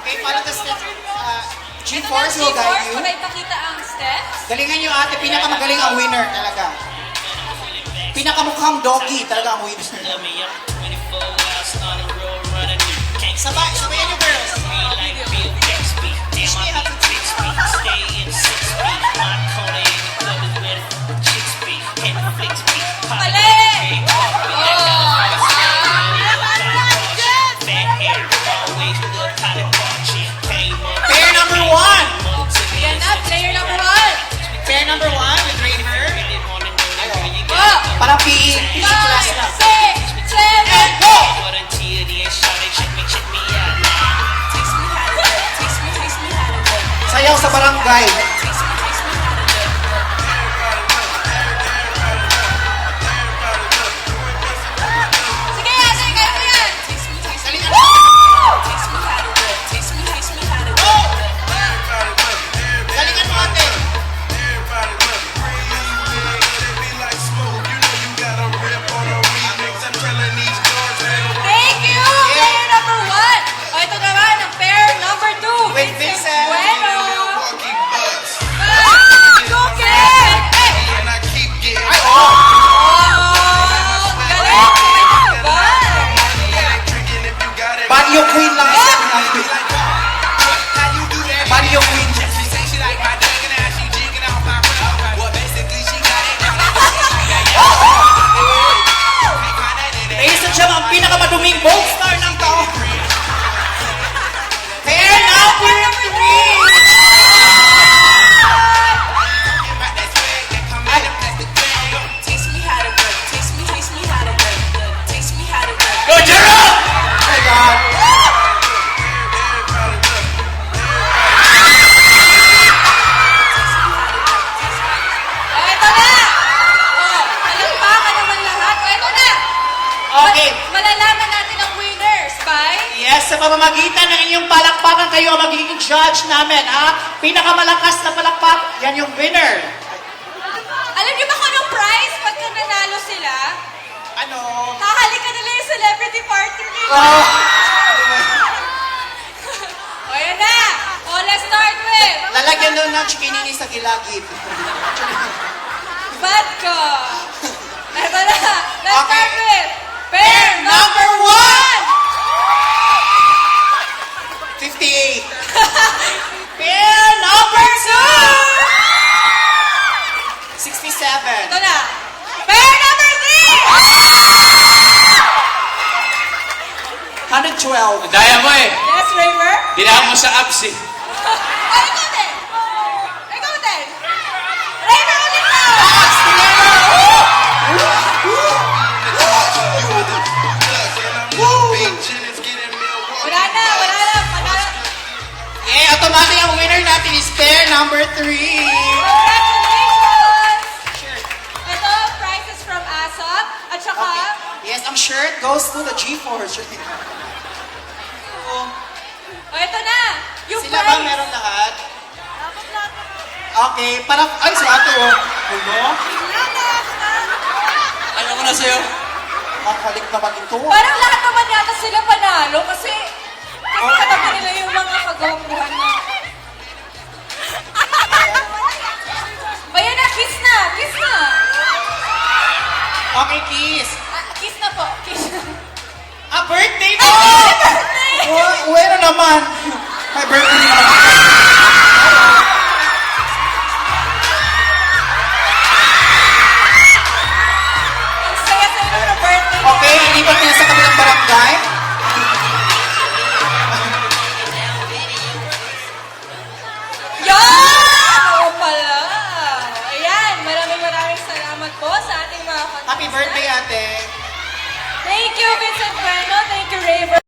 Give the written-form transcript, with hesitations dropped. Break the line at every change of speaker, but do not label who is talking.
Okay, follow the steps.
Ito
G-Force
na,
will guide
G-Force,
you.
pakipakita ang steps.
Galingan nyo ate, pinakamagaling ang winner talaga. Pinakamukhang doggy talaga ang winner. Sabayan nyo girls. Teach me how to teach me.
Mali!
Pair number one.
Yan na, player number 1.
Pair number one with Rainer.
Oh!
Parang PE class
5,
na.
6, 7,
And go! Sayaw sa barangay.
sige, ate, kaya mo yan.
Galingan mo ate.
Thank you, player number 1. O, ito naman, ang pair number 2.
With Vincent.
Bueno. Cookie!
Ay, oh!
Oh, galing! Ba?
Banyo queen lang isa. Banyo queen. Ladies and gentlemen, ang pinakamaduming gold star ng taon. Pair number 3. Go, Gerald! Oh my God.
O, ito na! O, palakpakan naman lahat. O, ito na!
Okay.
Malalaman natin ang winners by...
Yes, sa pamamagitan ng inyong palakpakan, kayo ang magiging judge namin, ha? Pinakamalakas na palakpak, yan yung winner.
Alam niyo ba kung anong prize pagka nanalo sila?
Ano?
Hahalikan nila yung celebrity partner nila.
Oh,
O, yan na! O, let's start with...
lalagyan doon ng chikinini sa gilagid.
Vodka! Ito na! Let's
Okay.
start with... Pair
Number 1! 58. Pair number 2! 67.
Ito na! Pair number
112.
Daya mo eh.
3! Yes, Raver?
Dinaan mo sa abs eh.
Ay, ikaw din! Ikaw din! Raver, ulit na! Wala na, wala na, wala na.
Eh, automatic ang winner natin is pair number 3.
Congratulations! Ito, prizes from ASOP. At saka,
Yes, ang shirt goes to the G-Force.
o ito na, yung
Sila ba meron lahat? Okay, parang, ay, sa ato, oh. Ano?
Ayoko na sa'yo.
Makalik naman ito.
Parang lahat naman yata sila panalo kasi katabi nila yung mga kagawang-buhan na. Ayan na, kiss na, kiss na.
Okay, kiss.
Kiss na po, kiss na.
Ah, birthday mo!
Happy birthday!
Oh, wala naman. My birthday naman.
Ang saya-saya ng birthday niya.
Okay, ilipat niya sa kabilang barangay.
Yan! Oo pala. Ayan, maraming salamat po sa ating mga
Happy birthday, ate.
Thank you, Vincent Bueno. Thank you, Raver.